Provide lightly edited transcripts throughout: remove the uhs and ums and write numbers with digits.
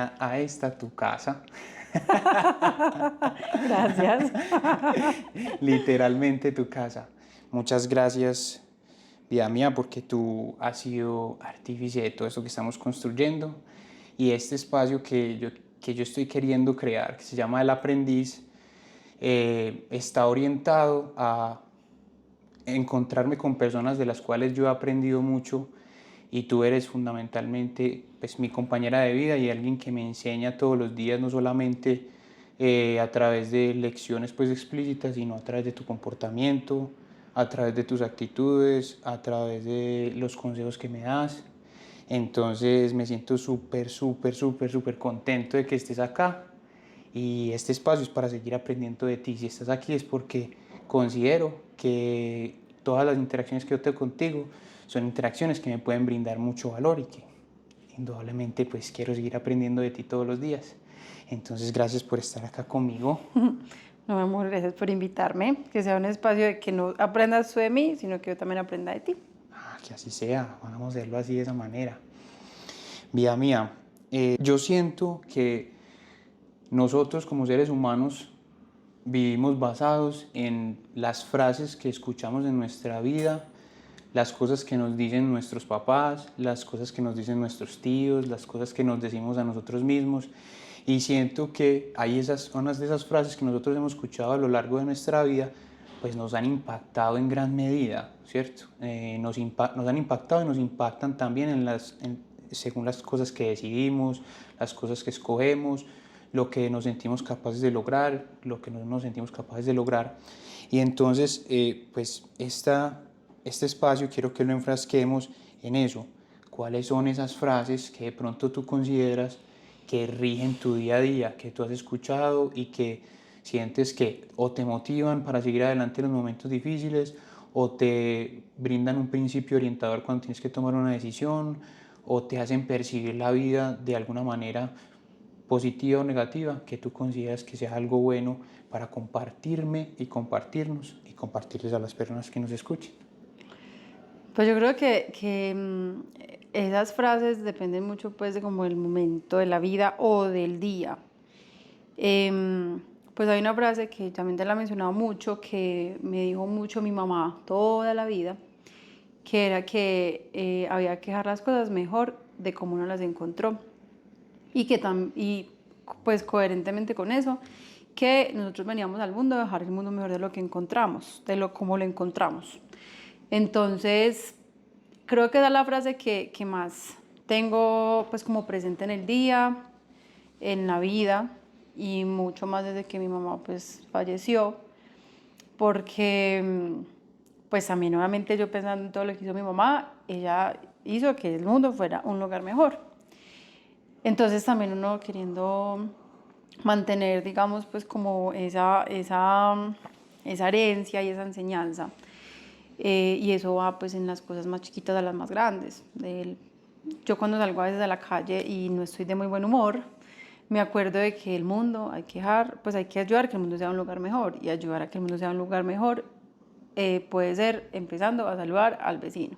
bienvenida a esta tu casa. Gracias. Literalmente tu casa. Muchas gracias, vida mía, porque tú has sido artífice de todo esto que estamos construyendo y este espacio que yo estoy queriendo crear, que se llama El Aprendiz, está orientado a encontrarme con personas de las cuales yo he aprendido mucho y tú eres fundamentalmente pues, mi compañera de vida y alguien que me enseña todos los días, no solamente a través de lecciones pues, explícitas, sino a través de tu comportamiento, a través de tus actitudes, a través de los consejos que me das. Entonces me siento súper contento de que estés acá y este espacio es para seguir aprendiendo de ti. Si estás aquí es porque considero que todas las interacciones que yo tengo contigo son interacciones que me pueden brindar mucho valor y que indudablemente pues quiero seguir aprendiendo de ti todos los días. Entonces gracias por estar acá conmigo. No, mi amor, gracias por invitarme. Que sea un espacio de que no aprendas tú de mí, sino que yo también aprenda de ti. Que así sea, vamos a hacerlo así de esa manera. Vida mía, yo siento que nosotros como seres humanos vivimos basados en las frases que escuchamos en nuestra vida, las cosas que nos dicen nuestros papás, las cosas que nos dicen nuestros tíos, las cosas que nos decimos a nosotros mismos. Y siento que hay unas de esas frases que nosotros hemos escuchado a lo largo de nuestra vida, pues nos han impactado en gran medida, ¿cierto? Nos han impactado y nos impactan también según las cosas que decidimos, las cosas que escogemos, lo que nos sentimos capaces de lograr, lo que no nos sentimos capaces de lograr. Y entonces, pues este espacio quiero que lo enfrasquemos en eso. ¿Cuáles son esas frases que de pronto tú consideras que rigen tu día a día, que tú has escuchado y que sientes que o te motivan para seguir adelante en los momentos difíciles o te brindan un principio orientador cuando tienes que tomar una decisión o te hacen percibir la vida de alguna manera positiva o negativa, que tú consideras que sea algo bueno para compartirme y compartirnos y compartirles a las personas que nos escuchen? Pues yo creo esas frases dependen mucho pues de como el momento de la vida o del día. Pues hay una frase que también te la he mencionado mucho, que me dijo mucho mi mamá toda la vida, que era que había que dejar las cosas mejor de cómo uno las encontró. Y pues coherentemente con eso, que nosotros veníamos al mundo a dejar el mundo mejor de lo que encontramos, de lo como lo encontramos. Entonces, creo que esa es la frase que más tengo pues como presente en el día, en la vida y mucho más desde que mi mamá pues falleció, porque pues también obviamente yo pensando en todo lo que hizo mi mamá, ella hizo que el mundo fuera un lugar mejor. Entonces también uno queriendo mantener, digamos, pues como esa herencia y esa enseñanza. Y eso va pues en las cosas más chiquitas a las más grandes. Yo cuando salgo a veces a la calle y no estoy de muy buen humor, me acuerdo de que el mundo hay que hay que ayudar a que el mundo sea un lugar mejor. Y ayudar a que el mundo sea un lugar mejor puede ser empezando a saludar al vecino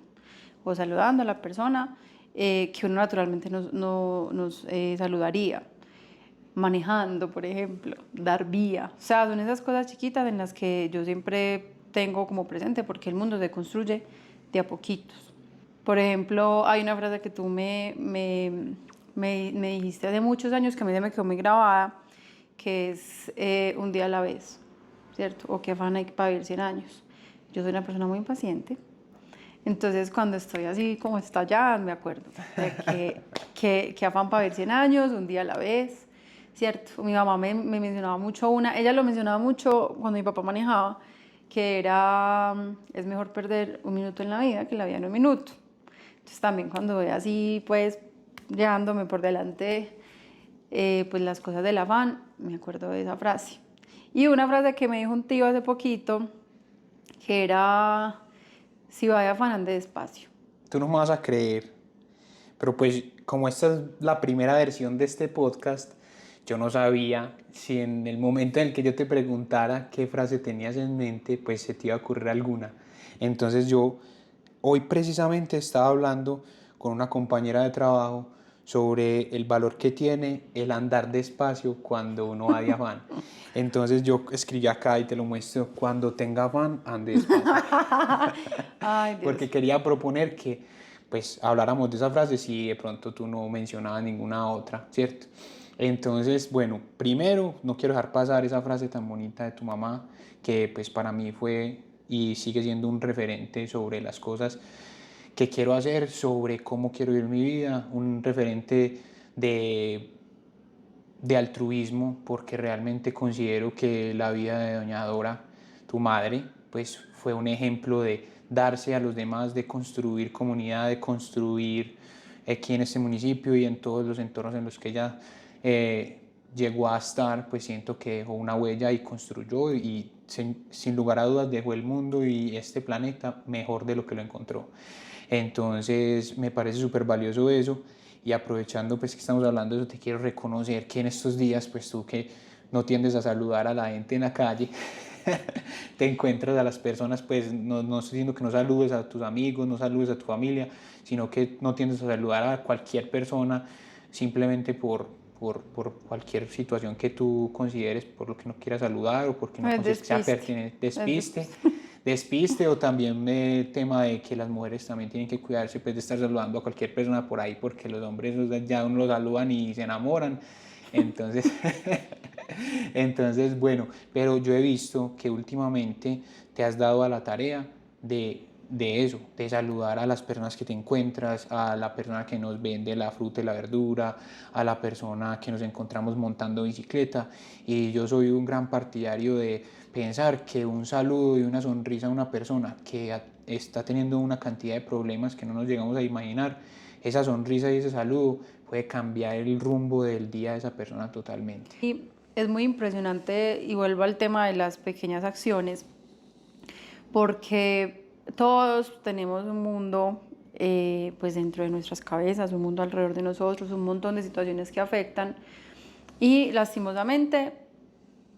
o saludando a la persona que uno naturalmente nos saludaría, manejando, por ejemplo, dar vía. O sea, son esas cosas chiquitas en las que yo siempre tengo como presente porque el mundo se construye de a poquitos. Por ejemplo, hay una frase que tú me dijiste hace muchos años que a mí se me quedó muy grabada, que es un día a la vez, ¿cierto? O que afán hay para vivir 100 años. Yo soy una persona muy impaciente. Entonces, cuando estoy así como estallada, me acuerdo de que afán para ver 100 años, un día a la vez, ¿cierto? Mi mamá me mencionaba mucho ella lo mencionaba mucho cuando mi papá manejaba, que era, es mejor perder un minuto en la vida que la vida en un minuto. Entonces, también cuando voy así, pues, llevándome por delante, pues, las cosas del afán, me acuerdo de esa frase. Y una frase que me dijo un tío hace poquito, que era si vaya afanando despacio. Tú no me vas a creer, pero pues como esta es la primera versión de este podcast, yo no sabía si en el momento en el que yo te preguntara qué frase tenías en mente, pues se te iba a ocurrir alguna. Entonces yo hoy precisamente estaba hablando con una compañera de trabajo sobre el valor que tiene el andar despacio cuando uno va de afán. Entonces yo escribí acá y te lo muestro: cuando tenga afán, ande despacio. Ay, Dios. Porque quería proponer que pues habláramos de esa frase si de pronto tú no mencionabas ninguna otra, ¿cierto? Entonces, bueno, primero no quiero dejar pasar esa frase tan bonita de tu mamá, que pues para mí fue y sigue siendo un referente sobre las cosas que quiero hacer, sobre cómo quiero vivir mi vida, un referente de, de altruismo, porque realmente considero que la vida de doña Dora, tu madre, pues fue un ejemplo de darse a los demás, de construir comunidad, de construir aquí en este municipio y en todos los entornos en los que ella llegó a estar. Pues siento que dejó una huella y construyó, y sin lugar a dudas dejó el mundo y este planeta mejor de lo que lo encontró. Entonces me parece súper valioso eso, y aprovechando pues que estamos hablando de eso, te quiero reconocer que en estos días, pues tú que no tiendes a saludar a la gente en la calle, te encuentras a las personas, pues no estoy diciendo que no saludes a tus amigos, no saludes a tu familia, sino que no tiendes a saludar a cualquier persona simplemente por cualquier situación que tú consideres, por lo que no quieras saludar o porque no Es consideres que sea despiste. pertinente, Es despiste, o también el tema de que las mujeres también tienen que cuidarse pues de estar saludando a cualquier persona por ahí, porque los hombres ya uno los saludan y se enamoran. Entonces, entonces, bueno, pero yo he visto que últimamente te has dado a la tarea de eso, de saludar a las personas que te encuentras, a la persona que nos vende la fruta y la verdura, a la persona que nos encontramos montando bicicleta. Y yo soy un gran partidario de pensar que un saludo y una sonrisa a una persona que está teniendo una cantidad de problemas que no nos llegamos a imaginar, esa sonrisa y ese saludo puede cambiar el rumbo del día de esa persona totalmente. Y es muy impresionante, y vuelvo al tema de las pequeñas acciones, porque todos tenemos un mundo pues dentro de nuestras cabezas, un mundo alrededor de nosotros, un montón de situaciones que afectan, y lastimosamente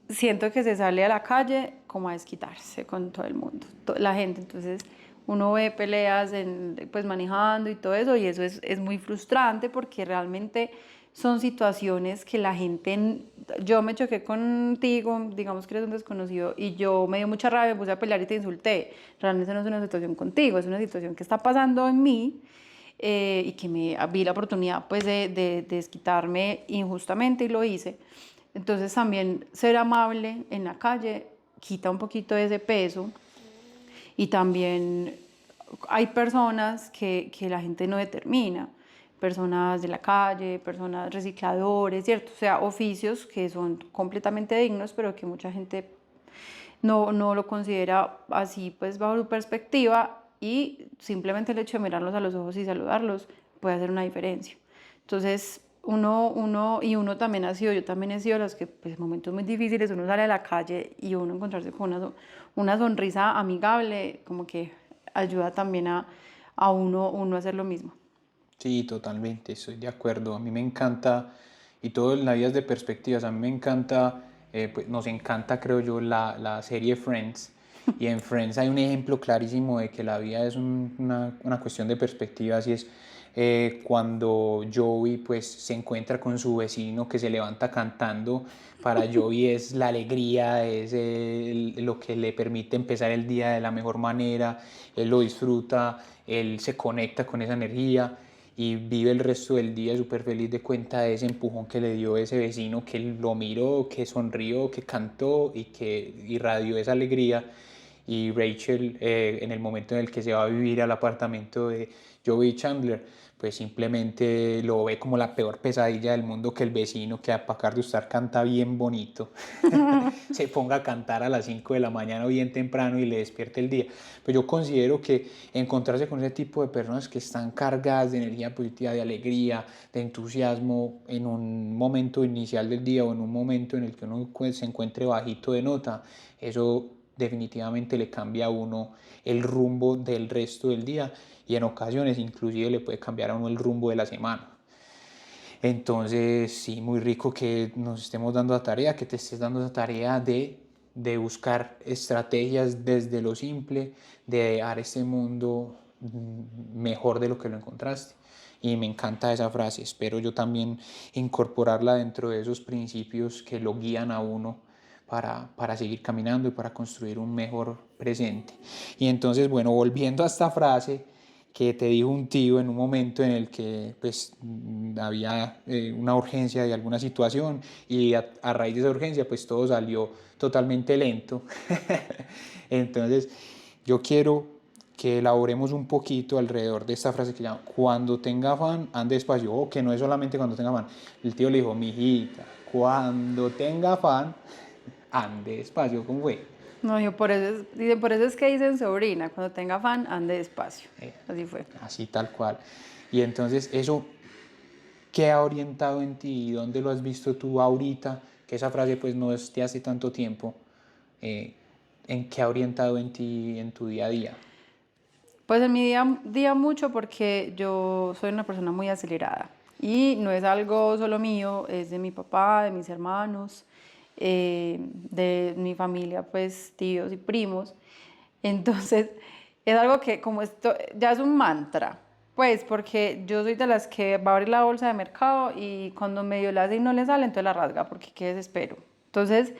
siento que se sale a la calle como a desquitarse con todo el mundo, la gente. Entonces uno ve peleas pues manejando y todo eso, y eso es muy frustrante, porque realmente son situaciones que la gente... Yo me choqué contigo, digamos que eres un desconocido, y yo me dio mucha rabia, me puse a pelear y te insulté. Realmente no es una situación contigo, es una situación que está pasando en mí, y que me vi la oportunidad pues de desquitarme injustamente y lo hice. Entonces también ser amable en la calle quita un poquito de ese peso, y también hay personas que la gente no determina, personas de la calle, personas recicladores, ¿cierto? O sea, oficios que son completamente dignos, pero que mucha gente no lo considera así, pues bajo su perspectiva, y simplemente el hecho de mirarlos a los ojos y saludarlos puede hacer una diferencia. Entonces, uno también ha sido, yo también he sido los que, pues, en momentos muy difíciles, uno sale a la calle y uno encontrarse con una sonrisa amigable, como que ayuda también a uno a hacer lo mismo. Sí, totalmente, estoy de acuerdo. A mí me encanta, y todo en la vida es de perspectivas, a mí me encanta, pues nos encanta, creo yo, la serie Friends. Y en Friends hay un ejemplo clarísimo de que la vida es una cuestión de perspectivas, y es cuando Joey pues se encuentra con su vecino que se levanta cantando. Para Joey es la alegría, es lo que le permite empezar el día de la mejor manera, él lo disfruta, él se conecta con esa energía y vive el resto del día súper feliz de cuenta de ese empujón que le dio ese vecino, que lo miró, que sonrió, que cantó y que irradió esa alegría. Y Rachel, en el momento en el que se va a vivir al apartamento de Joey y Chandler, pues simplemente lo ve como la peor pesadilla del mundo, que el vecino, que a pesar de estar canta bien bonito, se ponga a cantar a las 5 de la mañana bien temprano y le despierte el día. Pues yo considero que encontrarse con ese tipo de personas que están cargadas de energía positiva, de alegría, de entusiasmo en un momento inicial del día o en un momento en el que uno se encuentre bajito de nota, eso definitivamente le cambia a uno el rumbo del resto del día, y en ocasiones inclusive le puede cambiar a uno el rumbo de la semana. Entonces, sí, muy rico que nos estemos dando la tarea, que te estés dando la tarea de buscar estrategias desde lo simple, de dar este mundo mejor de lo que lo encontraste. y me encanta esa frase. Espero yo también incorporarla dentro de esos principios que lo guían a uno para seguir caminando y para construir un mejor presente. Y entonces, bueno, volviendo a esta frase que te dijo un tío en un momento en el que pues había una urgencia de alguna situación y a raíz de esa urgencia pues todo salió totalmente lento. Entonces yo quiero que elaboremos un poquito alrededor de esta frase que llama cuando tenga afán, ande despacio, o que no es solamente cuando tenga afán. El tío le dijo, mijita, cuando tenga afán, ande despacio, ¿cómo fue? No, yo por eso es que dicen sobrina, cuando tenga afán, ande despacio. Así fue. Así tal cual. Y entonces eso, ¿qué ha orientado en ti? ¿Dónde lo has visto tú ahorita? Que esa frase pues no es de hace tanto tiempo. ¿En qué ha orientado en ti en tu día a día? Pues en mi día mucho porque yo soy una persona muy acelerada y no es algo solo mío, es de mi papá, de mis hermanos, de mi familia, pues tíos y primos. Entonces es algo que como esto ya es un mantra, pues porque yo soy de las que va a abrir la bolsa de mercado y cuando medio la hace y no le sale, entonces la rasga porque qué desespero. Entonces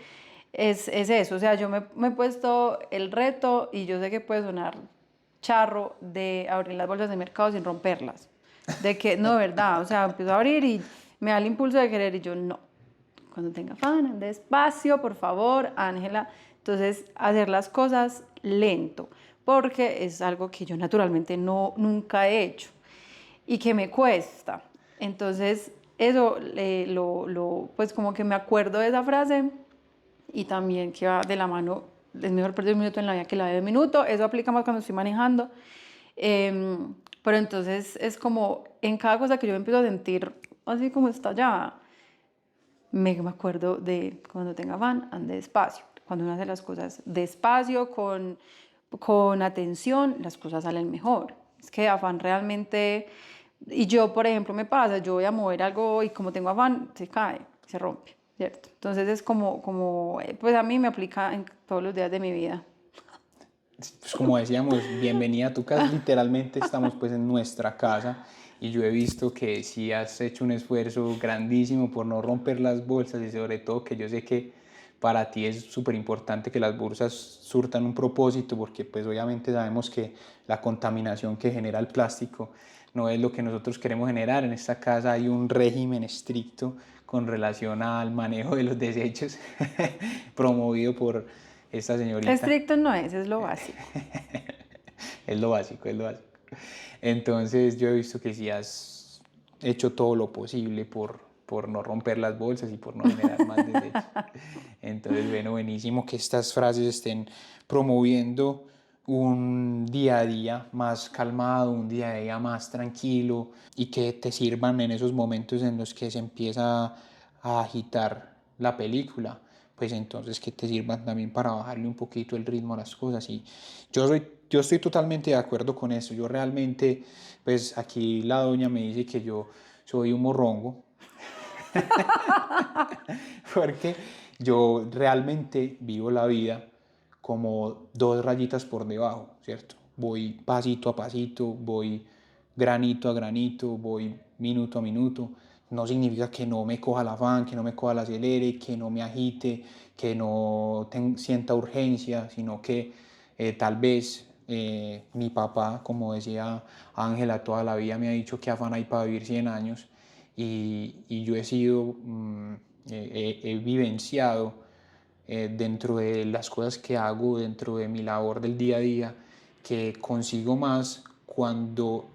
es eso, o sea, yo me he puesto el reto y yo sé que puede sonar charro de abrir las bolsas de mercado sin romperlas. De que, no, de verdad, o sea, empiezo a abrir y me da el impulso de querer y yo no. Cuando tenga afán, ande despacio, por favor, Ángela. Entonces, hacer las cosas lento, porque es algo que yo naturalmente nunca he hecho y que me cuesta. Entonces, eso pues como que me acuerdo de esa frase y también que va de la mano, es mejor perder un minuto en la vida que la de un minuto, eso aplica más cuando estoy manejando, pero entonces es como en cada cosa que yo me empiezo a sentir así como estallada, me acuerdo de cuando tenga afán, ande despacio, cuando uno hace las cosas despacio, con atención, las cosas salen mejor, es que afán realmente, y yo por ejemplo me pasa, yo voy a mover algo y como tengo afán, se cae, se rompe. ¿Cierto? Entonces es pues a mí me aplica en todos los días de mi vida. Pues como decíamos, bienvenida a tu casa, literalmente estamos pues en nuestra casa y yo he visto que sí has hecho un esfuerzo grandísimo por no romper las bolsas y sobre todo que yo sé que para ti es súper importante que las bolsas surtan un propósito porque pues obviamente sabemos que la contaminación que genera el plástico no es lo que nosotros queremos generar. En esta casa hay un régimen estricto con relación al manejo de los desechos promovido por esta señorita. Estricto no es lo básico. Es lo básico, es lo básico. Entonces yo he visto que sí has hecho todo lo posible por no romper las bolsas y por no generar más desechos. Entonces, bueno, buenísimo que estas frases estén promoviendo un día a día más calmado, un día a día más tranquilo y que te sirvan en esos momentos en los que se empieza a agitar la película, pues entonces que te sirvan también para bajarle un poquito el ritmo a las cosas. Y yo estoy totalmente de acuerdo con eso. Yo realmente, pues aquí la doña me dice que yo soy un morrongo, porque yo realmente vivo la vida como dos rayitas por debajo, ¿cierto? Voy pasito a pasito, voy granito a granito, voy minuto a minuto. No significa que no me coja el afán, que no me coja el acelere, que no me agite, que no sienta urgencia, sino que tal vez mi papá, como decía Ángela, toda la vida me ha dicho que afán hay para vivir 100 años y yo he sido, he vivenciado dentro de las cosas que hago, dentro de mi labor del día a día, que consigo más cuando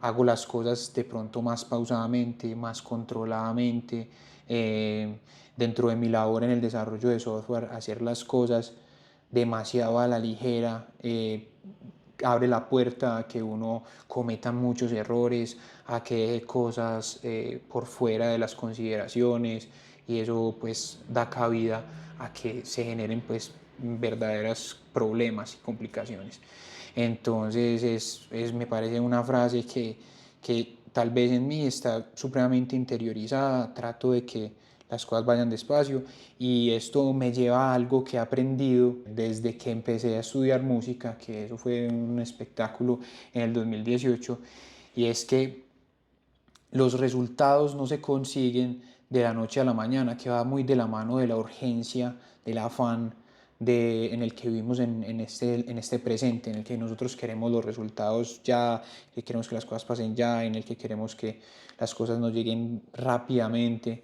hago las cosas de pronto más pausadamente, más controladamente, dentro de mi labor en el desarrollo de software, hacer las cosas demasiado a la ligera, abre la puerta a que uno cometa muchos errores, a que deje cosas por fuera de las consideraciones y eso pues da cabida a que se generen pues verdaderos problemas y complicaciones. Entonces me parece una frase que tal vez en mí está supremamente interiorizada, trato de que las cosas vayan despacio y esto me lleva a algo que he aprendido desde que empecé a estudiar música, que eso fue un espectáculo en el 2018, y es que los resultados no se consiguen de la noche a la mañana, que va muy de la mano de la urgencia, del afán en el que vivimos en este presente, en el que nosotros queremos los resultados ya, que queremos que las cosas pasen ya, en el que queremos que las cosas nos lleguen rápidamente.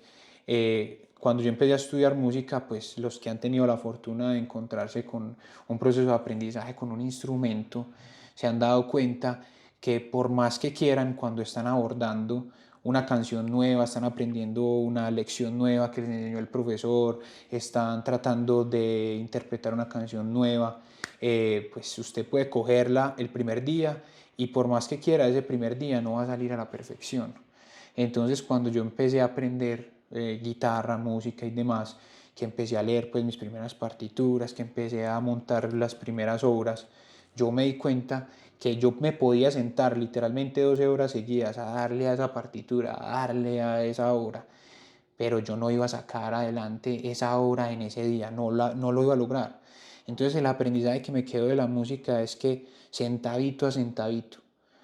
Cuando yo empecé a estudiar música, pues los que han tenido la fortuna de encontrarse con un proceso de aprendizaje, con un instrumento, se han dado cuenta que por más que quieran, cuando están abordando una canción nueva, están aprendiendo una lección nueva que les enseñó el profesor, están tratando de interpretar una canción nueva, pues usted puede cogerla el primer día y por más que quiera ese primer día no va a salir a la perfección. Entonces cuando yo empecé a aprender guitarra, música y demás, que empecé a leer pues mis primeras partituras, que empecé a montar las primeras obras, yo me di cuenta que yo me podía sentar literalmente 12 horas seguidas a darle a esa partitura, a darle a esa obra, pero yo no iba a sacar adelante esa obra en ese día, no lo iba a lograr. Entonces el aprendizaje que me quedó de la música es que centavito a centavito,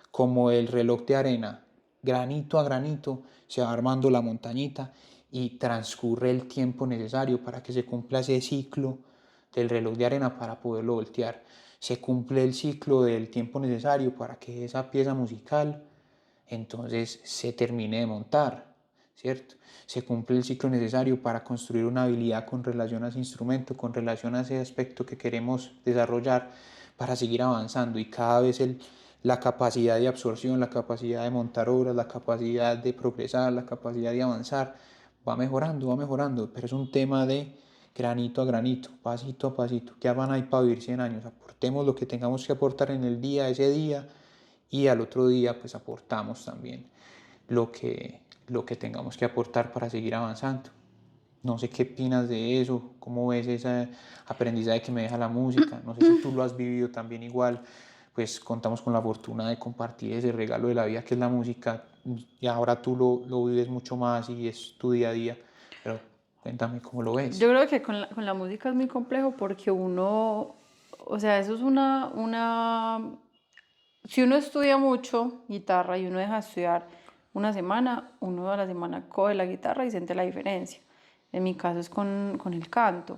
como el reloj de arena, granito a granito, se va armando la montañita y transcurre el tiempo necesario para que se cumpla ese ciclo del reloj de arena para poderlo voltear. Se cumple el ciclo del tiempo necesario para que esa pieza musical entonces se termine de montar, ¿cierto? Se cumple el ciclo necesario para construir una habilidad con relación a ese instrumento, con relación a ese aspecto que queremos desarrollar para seguir avanzando y cada vez la capacidad de absorción, la capacidad de montar obras, la capacidad de progresar, la capacidad de avanzar va mejorando, pero es un tema de granito a granito, pasito a pasito. Ya van ahí para vivir 100 años, aportemos lo que tengamos que aportar en el día, ese día, y al otro día pues aportamos también lo que tengamos que aportar para seguir avanzando. No sé qué opinas de eso, cómo ves ese aprendizaje que me deja la música, no sé si tú lo has vivido también igual, pues contamos con la fortuna de compartir ese regalo de la vida que es la música y ahora tú lo vives mucho más y es tu día a día, pero cuéntame cómo lo ves. Yo creo que con la música es muy complejo porque uno, o sea, eso es si uno estudia mucho guitarra y uno deja de estudiar una semana, uno a la semana coge la guitarra y siente la diferencia. En mi caso es con el canto.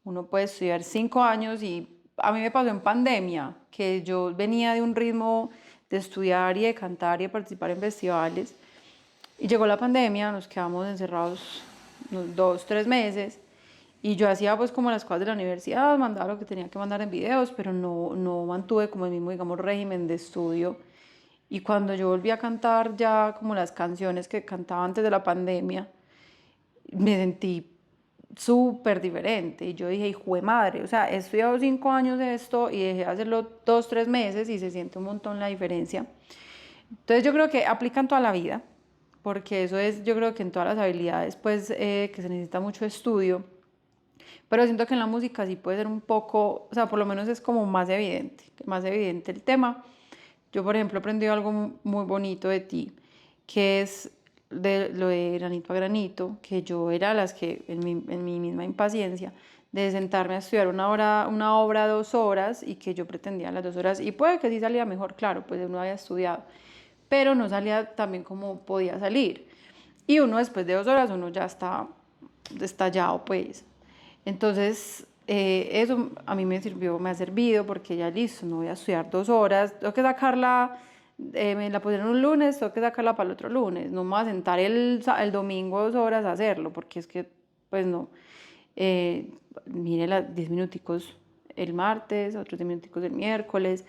Uno puede estudiar 5 años y a mí me pasó en pandemia, que yo venía de un ritmo de estudiar y de cantar y de participar en festivales. Y llegó la pandemia, nos quedamos encerrados unos 2, 3 meses. Y yo hacía pues como las cosas de la universidad, mandaba lo que tenía que mandar en videos, pero no mantuve como el mismo, digamos, régimen de estudio. Y cuando yo volví a cantar ya como las canciones que cantaba antes de la pandemia, me sentí súper diferente. Y yo dije, hijo de madre, o sea, he estudiado 5 años de esto y dejé de hacerlo 2, 3 meses y se siente un montón la diferencia. Entonces yo creo que aplican toda la vida, porque eso es, yo creo que en todas las habilidades, pues, que se necesita mucho estudio. Pero siento que en la música sí puede ser un poco, o sea, por lo menos es como más evidente el tema. Yo, por ejemplo, he aprendido algo muy bonito de ti, que es de lo de granito a granito, que yo era las que en mi misma impaciencia de sentarme a estudiar una obra 2 horas y que yo pretendía las 2 horas, y puede que sí salía mejor, claro, pues uno había estudiado, pero no salía tan bien como podía salir. Y uno después de 2 horas, uno ya está estallado, pues. Entonces, eso a mí me ha servido porque ya listo, no voy a estudiar 2 horas, tengo que sacarla, me la pusieron un lunes, tengo que sacarla para el otro lunes, no me voy a sentar el domingo 2 horas a hacerlo, porque es que, pues no, mire, 10 minuticos el martes, otros 10 minuticos el miércoles.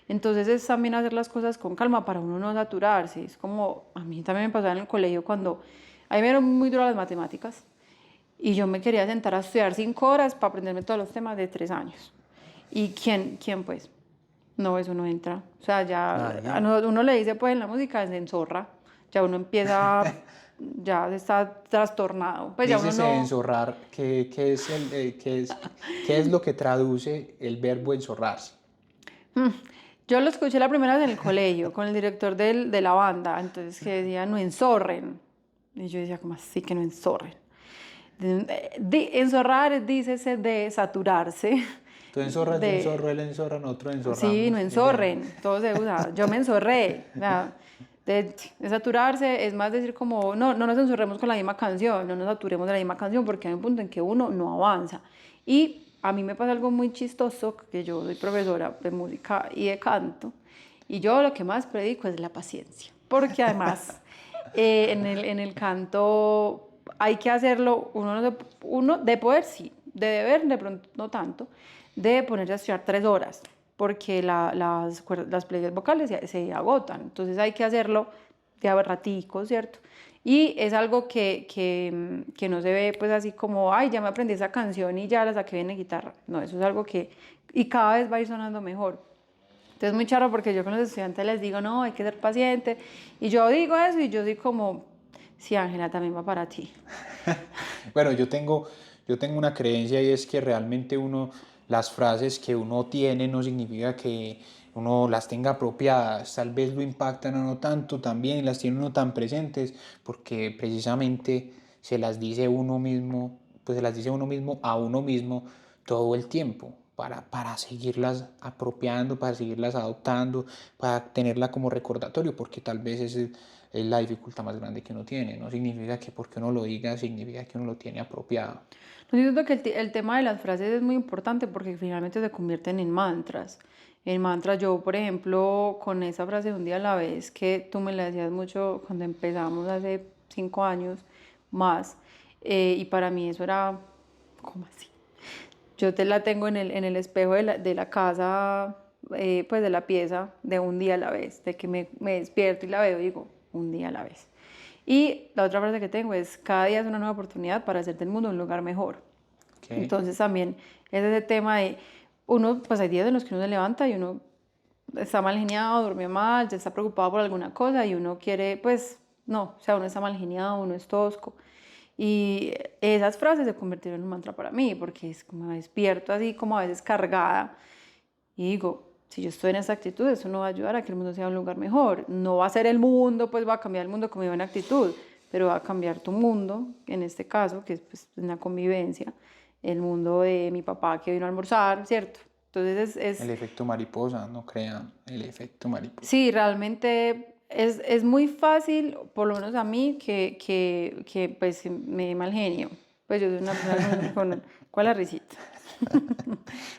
Entonces es también hacer las cosas con calma para uno no saturarse. Es como, a mí también me pasaba en el colegio cuando, a mí me eran muy duras las matemáticas y yo me quería sentar a estudiar 5 horas para aprenderme todos los temas de 3 años. ¿Y quién pues? No, eso no entra. O sea, ya Nadie. uno le dice pues en la música se enzorra, ya uno empieza, ya está trastornado. Pues ya uno Dícese no... enzorrar, qué es lo que traduce el verbo enzorrarse? Yo lo escuché la primera vez en el colegio con el director de la banda, entonces que decía no enzorren. Y yo decía, ¿cómo así que no enzorren? Enzorrar, dícese de saturarse, Tú enzorras, yo de, enzorro, él enzorra, nosotros sí, no enzorramos. enzorren, todo se usa, yo me enzorré. O sea, de saturarse, es más decir como, no, no nos censuremos con la misma canción, no nos saturemos de la misma canción, porque hay un punto en que uno no avanza. Y a mí me pasa algo muy chistoso, que yo soy profesora de música y de canto, y yo lo que más predico es la paciencia, porque además en el canto hay que hacerlo, uno de poder sí, de deber de pronto no tanto, de ponerse a estudiar 3 horas, porque las pliegues vocales se agotan, entonces hay que hacerlo de a ratico, ¿cierto? Y es algo que no se ve pues así como, ay, ya me aprendí esa canción y ya la saqué bien en guitarra. No, eso es algo que, y cada vez va a ir sonando mejor. Entonces es muy charro porque yo con los estudiantes les digo, no, hay que ser paciente. Y yo digo eso y yo soy como, sí, Ángela, también va para ti. Bueno, yo tengo una creencia y es que realmente las frases que uno tiene no significa que uno las tenga apropiadas, tal vez lo impactan o no tanto también, las tiene uno tan presentes, porque precisamente se las dice uno mismo, pues se las dice uno mismo a uno mismo todo el tiempo. Para seguirlas apropiando, para seguirlas adoptando, para tenerla como recordatorio, porque tal vez es la dificultad más grande que uno tiene. No significa que porque uno lo diga, significa que uno lo tiene apropiado. Yo siento que el tema de las frases es muy importante porque finalmente se convierten en mantras. En mantras, yo, por ejemplo, con esa frase de un día a la vez, que tú me la decías mucho cuando empezamos hace 5 años más, y para mí eso era, ¿cómo así? Yo te la tengo en el espejo de la casa, pues de la pieza, de un día a la vez, de que me despierto y la veo y digo, un día a la vez. Y la otra frase que tengo es, cada día es una nueva oportunidad para hacer del mundo un lugar mejor. Okay. Entonces también es ese tema de, uno, pues hay días en los que uno se levanta y uno está mal geniado, durmió mal, ya está preocupado por alguna cosa y uno quiere, pues, no, o sea, uno está mal geniado, uno es tosco. Y esas frases se convirtieron en un mantra para mí, porque es como me despierto así como a veces cargada y digo, si yo estoy en esa actitud, eso no va a ayudar a que el mundo sea un lugar mejor. No va a ser el mundo, pues va a cambiar el mundo con mi buena actitud, pero va a cambiar tu mundo, en este caso, que es pues, una convivencia, el mundo de mi papá que vino a almorzar, ¿cierto? Entonces El efecto mariposa, no crean, el efecto mariposa. sí, realmente es muy fácil, por lo menos a mí, pues me dé mal genio. Pues yo soy una persona ¿cuál es la risita? Sí,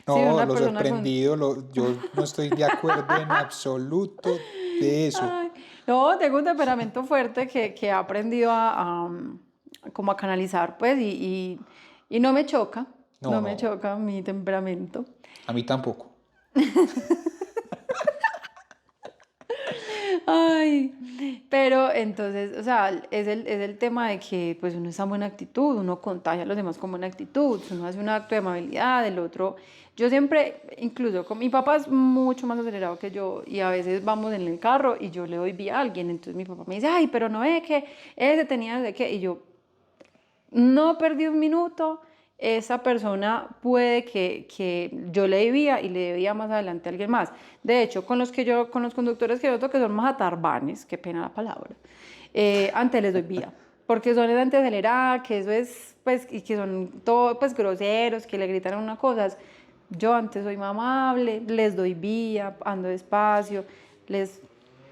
No, una lo persona con... sorprendido, yo no estoy de acuerdo en absoluto de eso. Ay, no, tengo un temperamento fuerte que he aprendido como a canalizar, pues, y no me choca, No, no me no, choca mi temperamento. a mí tampoco. Ay, pero entonces, o sea, es el tema de que pues uno está en buena actitud, uno contagia a los demás con buena actitud, uno hace un acto de amabilidad, el otro, yo siempre, incluso con mi papá es mucho más acelerado que yo y a veces vamos en el carro y yo le doy vía a alguien, entonces mi papá me dice, ay, pero no es que ese tenía de qué, y yo, no perdí un minuto, esa persona puede que yo le debía y le debía más adelante a alguien más. De hecho, con los conductores que yo toco, que son más atarbanes, qué pena la palabra, antes les doy vía, porque son de antiacelerada, que eso es, pues, y que son todo, pues, groseros, que le gritan a unas cosas. Yo antes soy más amable, les doy vía, ando despacio, les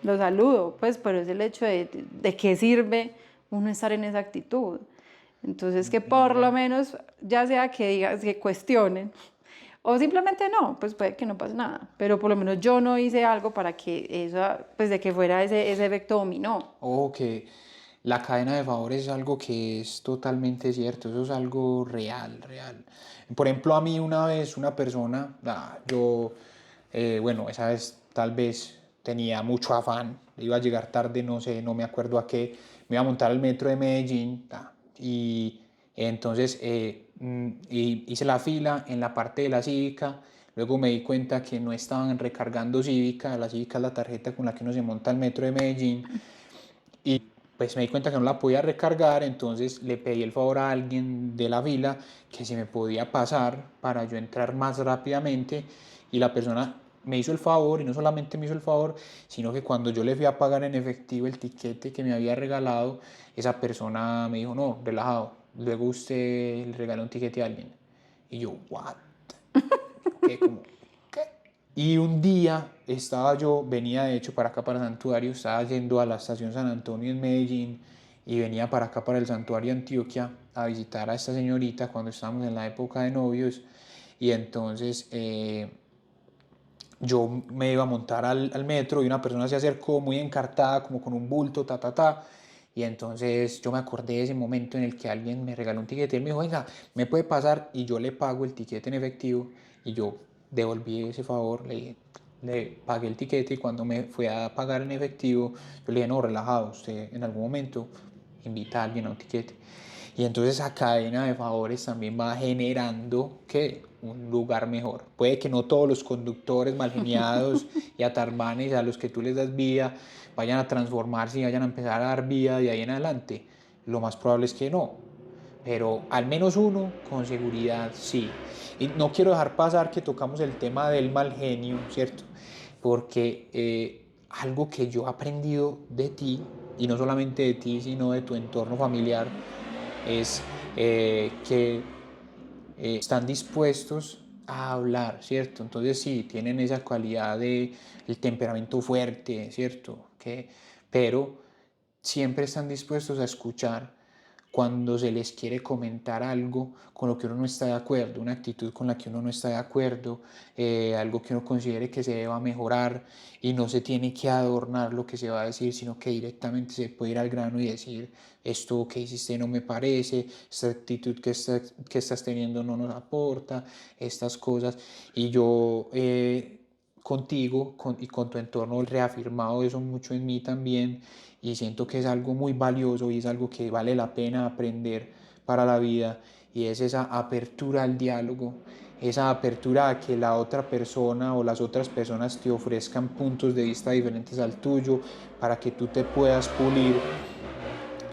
los saludo, pues, pero es el hecho de qué sirve uno estar en esa actitud. Entonces, que por lo Mira, menos, ya sea que digan, que cuestionen, o simplemente no, pues puede que no pase nada, pero por lo menos yo no hice algo para que eso, pues de que fuera ese efecto dominó. ojo que la cadena de favores es algo que es totalmente cierto, eso es algo real, real. Por ejemplo, a mí una vez una persona, bueno, esa vez tal vez tenía mucho afán, iba a llegar tarde, no sé, no me acuerdo a qué, me iba a montar al metro de Medellín, y entonces hice la fila en la parte de la cívica. Luego me di cuenta que no estaban recargando Cívica, la Cívica es la tarjeta con la que uno se monta al metro de Medellín, y pues me di cuenta que no la podía recargar, entonces le pedí el favor a alguien de la fila que si me podía pasar para yo entrar más rápidamente, y la persona me hizo el favor, y no solamente me hizo el favor, sino que cuando yo le fui a pagar en efectivo el tiquete que me había regalado, esa persona me dijo, no, relajado, luego usted le regaló un tiquete a alguien. Y yo, ¿what? ¿Qué? Como, ¿qué? Y un día venía de hecho para acá, para el santuario, estaba yendo a la estación San Antonio en Medellín y venía para acá, para el santuario Antioquia, a visitar a esta señorita cuando estábamos en la época de novios. Y entonces yo me iba a montar al metro y una persona se acercó muy encartada, como con un bulto, ta, ta, ta. Y entonces yo me acordé de ese momento en el que alguien me regaló un tiquete. Él me dijo, venga, ¿me puede pasar? Y yo le pago el tiquete en efectivo. Y yo devolví ese favor, le pagué el tiquete. Y cuando me fui a pagar en efectivo, yo le dije, no, relajado, usted en algún momento invita a alguien a un tiquete. Y entonces esa cadena de favores también va generando que un lugar mejor. Puede que no todos los conductores malgeniados y atarbanes a los que tú les das vida vayan a transformarse y vayan a empezar a dar vida de ahí en adelante. Lo más probable es que no. Pero al menos uno con seguridad sí. Y no quiero dejar pasar que tocamos el tema del mal genio, ¿cierto? Porque algo que yo he aprendido de ti, y no solamente de ti, sino de tu entorno familiar, es que están dispuestos a hablar, ¿cierto? Entonces sí, tienen esa cualidad de el temperamento fuerte, ¿cierto? Pero siempre están dispuestos a escuchar cuando se les quiere comentar algo con lo que uno no está de acuerdo, una actitud con la que uno no está de acuerdo, algo que uno considere que se deba mejorar y no se tiene que adornar lo que se va a decir, sino que directamente se puede ir al grano y decir, esto que hiciste no me parece, esta actitud que estás teniendo no nos aporta, estas cosas. Y yo contigo y con tu entorno he reafirmado eso mucho en mí también y siento que es algo muy valioso y es algo que vale la pena aprender para la vida y es esa apertura al diálogo, esa apertura a que la otra persona o las otras personas te ofrezcan puntos de vista diferentes al tuyo para que tú te puedas pulir.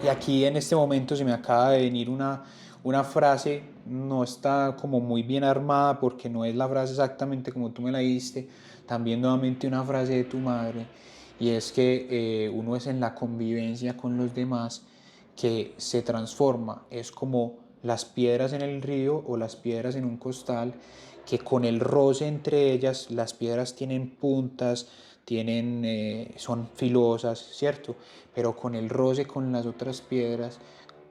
Y aquí en este momento se me acaba de venir una frase, no está como muy bien armada porque no es la frase exactamente como tú me la diste, también nuevamente una frase de tu madre, y es que uno es en la convivencia con los demás que se transforma, es como las piedras en el río o las piedras en un costal, que con el roce entre ellas las piedras tienen puntas, son filosas, ¿cierto? Pero con el roce con las otras piedras,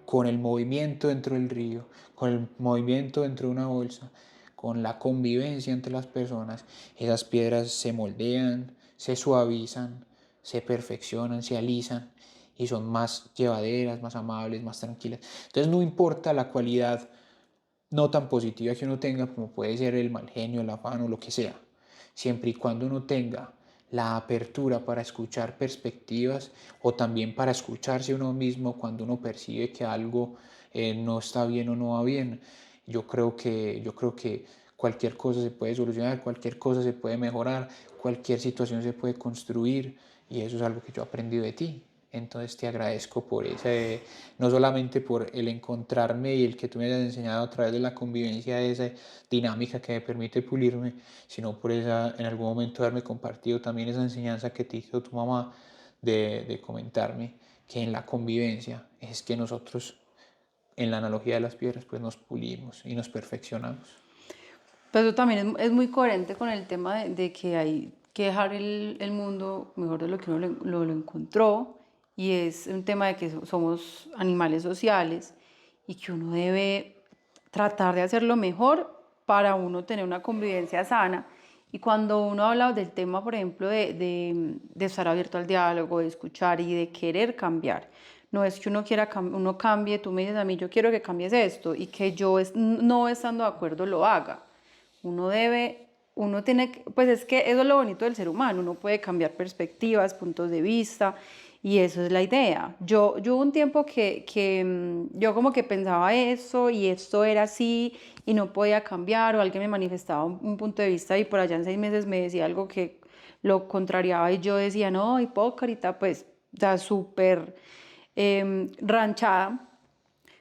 con el movimiento dentro del río, con el movimiento dentro de una bolsa, con la convivencia entre las personas, esas piedras se moldean, se suavizan, se perfeccionan, se alisan y son más llevaderas, más amables, más tranquilas. Entonces no importa la cualidad no tan positiva que uno tenga, como puede ser el mal genio, el afán o lo que sea, siempre y cuando uno tenga la apertura para escuchar perspectivas o también para escucharse uno mismo cuando uno percibe que algo no está bien o no va bien. Yo creo que cualquier cosa se puede solucionar, cualquier cosa se puede mejorar, cualquier situación se puede construir y eso es algo que yo he aprendido de ti. Entonces te agradezco por ese, no solamente por el encontrarme y el que tú me hayas enseñado a través de la convivencia esa dinámica que me permite pulirme, sino por esa, en algún momento haberme compartido también esa enseñanza que te hizo tu mamá de comentarme que en la convivencia es que nosotros, en la analogía de las piedras, pues nos pulimos y nos perfeccionamos. Pero eso también es muy coherente con el tema de que hay que dejar el mundo mejor de lo que uno lo encontró, y es un tema de que somos animales sociales y que uno debe tratar de hacerlo mejor para uno tener una convivencia sana. Y cuando uno habla del tema, por ejemplo, de estar abierto al diálogo, de escuchar y de querer cambiar, no es que uno quiera uno cambie, tú me dices a mí, yo quiero que cambies esto, y que yo no estando de acuerdo lo haga. Uno tiene, pues es que eso es lo bonito del ser humano, uno puede cambiar perspectivas, puntos de vista, y eso es la idea. Yo hubo un tiempo que yo como que pensaba eso y esto era así y no podía cambiar, o alguien me manifestaba un punto de vista y por allá en 6 meses me decía algo que lo contrariaba y yo decía, no, hipócrita, pues, o sea, súper ranchada.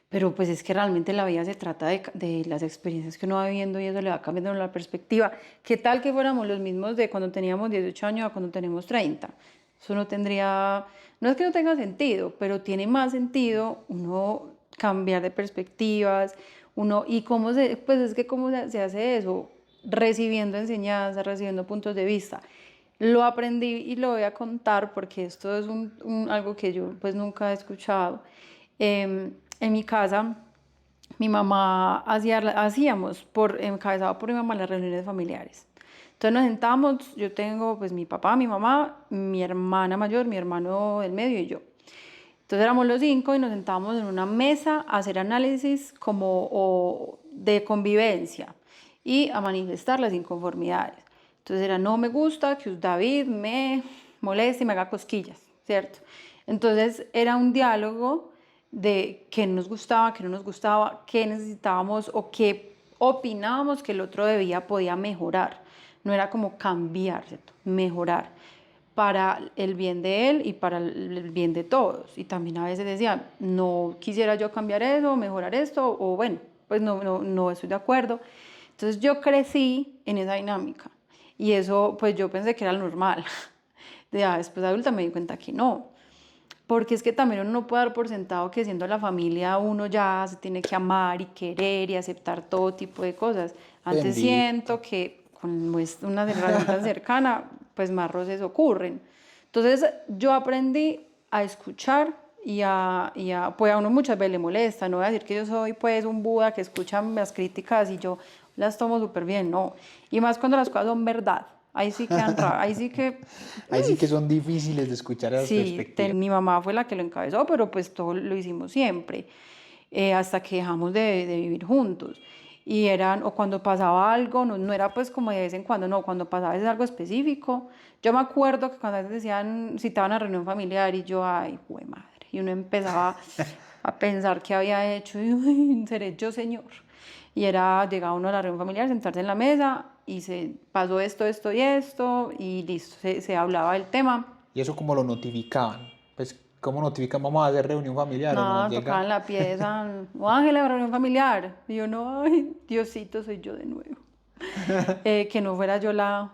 Pero pues es que realmente la vida se trata de las experiencias que uno va viviendo y eso le va cambiando la perspectiva. ¿Qué tal que fuéramos los mismos de cuando teníamos 18 años a cuando tenemos 30? Eso no tendría, no es que no tenga sentido, pero tiene más sentido uno cambiar de perspectivas, y cómo pues es que cómo se hace eso. recibiendo enseñanzas, recibiendo puntos de vista. Lo aprendí y lo voy a contar porque esto es algo que yo pues nunca he escuchado. En mi casa, mi mamá encabezado por mi mamá las reuniones familiares. Entonces nos sentamos, yo tengo pues mi papá, mi mamá, mi hermana mayor, mi hermano del medio y yo. Entonces éramos los 5 y nos sentábamos en una mesa a hacer análisis de convivencia y a manifestar las inconformidades. Entonces era, no me gusta que David me moleste y me haga cosquillas, ¿cierto? Entonces era un diálogo de qué nos gustaba, qué no nos gustaba, qué necesitábamos o qué opinábamos que el otro podía mejorar. No era como cambiar, ¿cierto? Mejorar para el bien de él y para el bien de todos. Y también a veces decía, no quisiera yo cambiar eso, mejorar esto, o bueno, pues no estoy de acuerdo. Entonces yo crecí en esa dinámica y eso pues yo pensé que era lo normal. Ya después de adulta me di cuenta que no, porque es que también uno no puede dar por sentado que siendo la familia uno ya se tiene que amar y querer y aceptar todo tipo de cosas. Antes Bendito. siento que con una relación tan cercana, pues más roces ocurren. Entonces yo aprendí a escuchar pues a uno muchas veces le molesta, no voy a decir que yo soy pues un Buda que escucha las críticas y yo las tomo súper bien, no. Y más cuando las cosas son verdad. Ahí sí que ahí sí que Ahí sí que son difíciles de escuchar las sí, perspectivas. mi mamá fue la que lo encabezó, pero pues todo lo hicimos siempre, hasta que dejamos de vivir juntos. Y o cuando pasaba algo, no era pues como de vez en cuando, no, cuando pasaba a veces algo específico. Yo me acuerdo que cuando a veces decían, citaban a reunión familiar y yo, ay, güey madre, y uno empezaba a pensar qué había hecho, y "Ay, seré yo, señor". Y llegaba uno a la reunión familiar, sentarse en la mesa y se pasó esto y esto, y listo, se hablaba del tema. ¿Y eso cómo lo notificaban? Pues, ¿cómo notifican? ¿Vamos a hacer reunión familiar o no? Nada, tocaba Llega. en la pieza, no, Ángela, reunión familiar. Y yo, no, ay, Diosito, soy yo de nuevo. Que no fuera yo la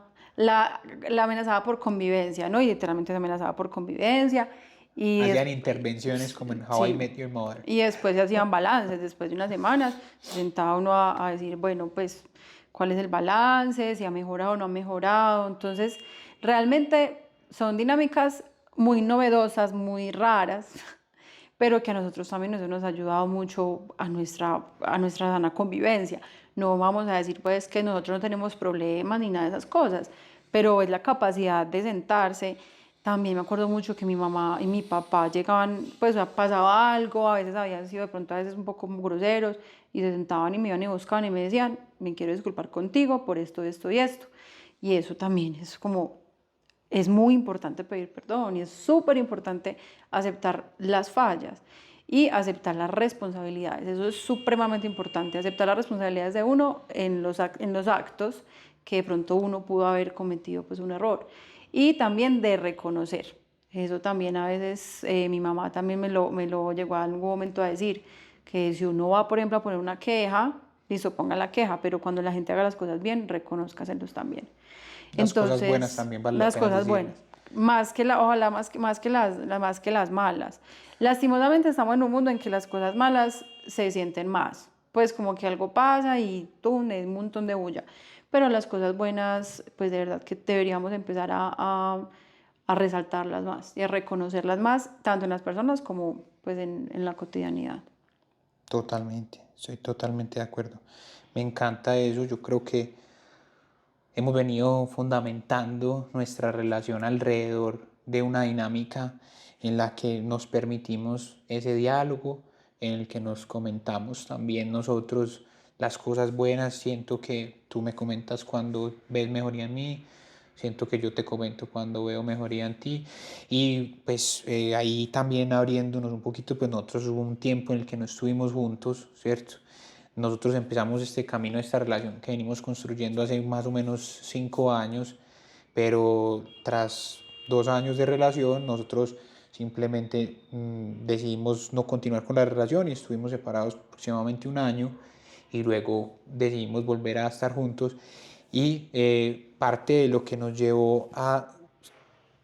amenazada por convivencia, ¿no? Y literalmente se amenazaba por convivencia. Y Hacían intervenciones como en How I sí, Met Your Mother. y después se hacían balances, después de unas semanas se sentaba uno a decir, bueno, pues, ¿cuál es el balance? ¿Si ha mejorado o no ha mejorado? Entonces, realmente son dinámicas muy novedosas, muy raras, pero que a nosotros también nos ha ayudado mucho a nuestra sana convivencia. No vamos a decir pues que nosotros no tenemos problemas ni nada de esas cosas, pero es la capacidad de sentarse. También me acuerdo mucho que mi mamá y mi papá llegaban, pues pasaba algo, a veces habían sido de pronto a veces un poco groseros y se sentaban y me iban y buscaban y me decían, me quiero disculpar contigo por esto, esto y esto. Y eso también es como es muy importante pedir perdón y es súper importante aceptar las fallas y aceptar las responsabilidades. Eso es supremamente importante, aceptar las responsabilidades de uno en los actos que de pronto uno pudo haber cometido pues un error y también de reconocer. Eso también a veces mi mamá también me lo llegó a algún momento a decir, que si uno va por ejemplo a poner una queja, listo, ponga la queja, pero cuando la gente haga las cosas bien, reconózcaselos también. Las cosas buenas Entonces, también vale la las pena cosas buenas, decirlas. ojalá más que las malas. Lastimosamente estamos en un mundo en que las cosas malas se sienten más, pues como que algo pasa y ¡tum! Es un montón de bulla. Pero las cosas buenas, pues de verdad que deberíamos empezar a resaltarlas más y a reconocerlas más, tanto en las personas como pues en la cotidianidad. Totalmente, estoy totalmente de acuerdo. Me encanta eso. Yo creo que hemos venido fundamentando nuestra relación alrededor de una dinámica en la que nos permitimos ese diálogo, en el que nos comentamos también nosotros las cosas buenas. Siento que tú me comentas cuando ves mejoría en mí, siento que yo te comento cuando veo mejoría en ti. Y pues ahí también abriéndonos un poquito, pues nosotros hubo un tiempo en el que no estuvimos juntos, ¿cierto? Nosotros empezamos este camino, esta relación que venimos construyendo hace más o menos 5 años, pero tras 2 años de relación nosotros simplemente decidimos no continuar con la relación y estuvimos separados aproximadamente un año y luego decidimos volver a estar juntos y parte de lo que nos llevó a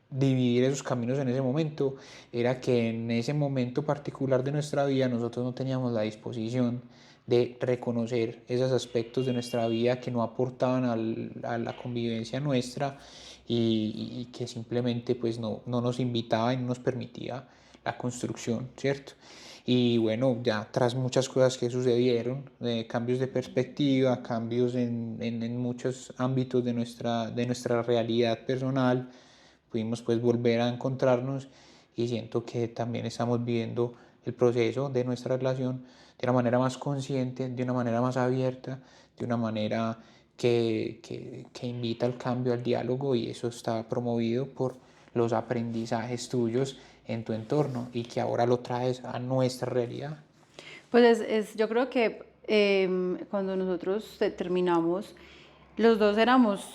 dividir esos caminos en ese momento era que en ese momento particular de nuestra vida nosotros no teníamos la disposición de reconocer esos aspectos de nuestra vida que no aportaban a la convivencia nuestra y que simplemente pues no nos invitaba y no nos permitía la construcción, ¿cierto? Y bueno, ya tras muchas cosas que sucedieron, cambios de perspectiva, cambios en muchos ámbitos de nuestra realidad personal, pudimos pues volver a encontrarnos y siento que también estamos viviendo el proceso de nuestra relación de una manera más consciente, de una manera más abierta, de una manera que invita al cambio, al diálogo, y eso está promovido por los aprendizajes tuyos en tu entorno y que ahora lo traes a nuestra realidad. Pues yo creo que cuando nosotros terminamos, los dos éramos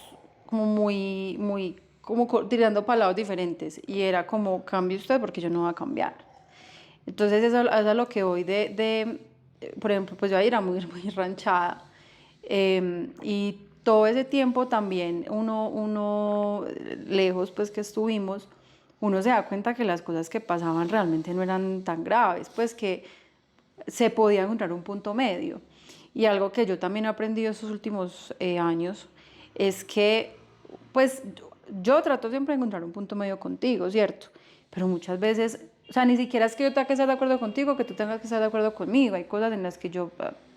como muy, como tirando para lados diferentes. Y era como, cambie usted porque yo no voy a cambiar. Entonces eso es a lo que hoy por ejemplo, pues yo ahí era muy ranchada. Y todo ese tiempo también uno lejos pues que estuvimos, uno se da cuenta que las cosas que pasaban realmente no eran tan graves, pues que se podía encontrar un punto medio. Y algo que yo también he aprendido estos últimos años es que, pues, yo trato siempre de encontrar un punto medio contigo, ¿cierto? Pero muchas veces, o sea, ni siquiera es que yo tenga que estar de acuerdo contigo, que tú tengas que estar de acuerdo conmigo. Hay cosas en las que yo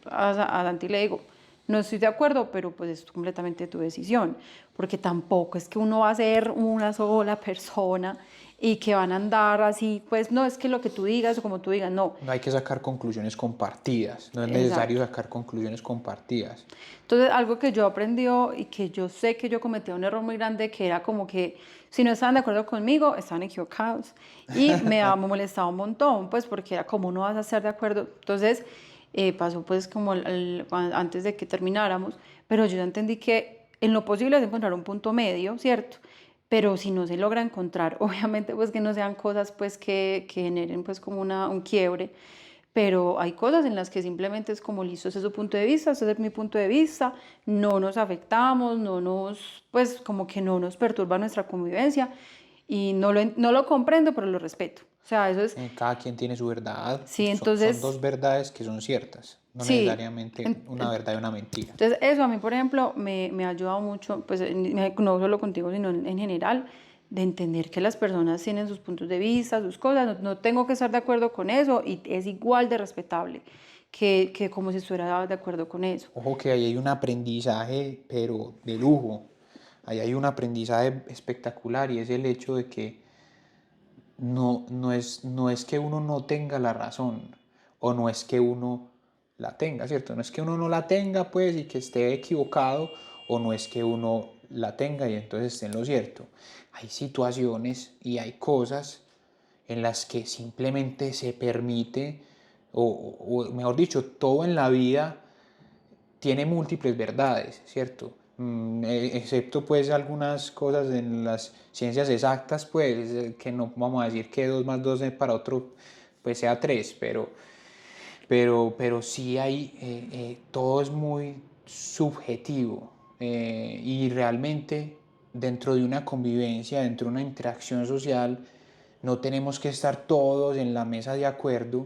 a Santi le digo, no estoy de acuerdo, pero pues es completamente tu decisión, porque tampoco es que uno va a ser una sola persona y que van a andar así, pues no es que lo que tú digas o como tú digas, no. No hay que sacar conclusiones compartidas, no es necesario Exacto. sacar conclusiones compartidas. Entonces, algo que yo aprendí y que yo sé que yo cometí un error muy grande, que era como que si no estaban de acuerdo conmigo, estaban equivocados. Y me ha molestado un montón, pues porque era como no vas a estar de acuerdo. Entonces, pasó pues como antes de que termináramos, pero yo ya entendí que en lo posible es encontrar un punto medio, ¿cierto? Pero si no se logra encontrar, obviamente pues que no sean cosas pues que generen pues como un quiebre, pero hay cosas en las que simplemente es como listo, ese es su punto de vista, ese es mi punto de vista, no nos afectamos, pues como que no nos perturba nuestra convivencia y no lo comprendo, pero lo respeto. O sea, eso es, Cada quien tiene su verdad, sí, son entonces, dos verdades que son ciertas, no sí. necesariamente una verdad y una mentira. Entonces, eso a mí, por ejemplo, me ha ayudado mucho, pues no solo contigo, sino en general, de entender que las personas tienen sus puntos de vista, sus cosas, no tengo que estar de acuerdo con eso y es igual de respetable que como si estuviera de acuerdo con eso. Ojo que ahí hay un aprendizaje, pero de lujo. Ahí hay un aprendizaje espectacular y es el hecho de que no es que uno no tenga la razón o no es que uno la tenga, ¿cierto? No es que uno no la tenga, pues, y que esté equivocado, o no es que uno la tenga y entonces esté en lo cierto. Hay situaciones y hay cosas en las que simplemente se permite, o mejor dicho, todo en la vida tiene múltiples verdades, ¿cierto? Excepto pues algunas cosas en las ciencias exactas, pues que no vamos a decir que 2 más 2 para otro pues sea 3, pero sí hay, todo es muy subjetivo y realmente dentro de una convivencia, dentro de una interacción social, no tenemos que estar todos en la mesa de acuerdo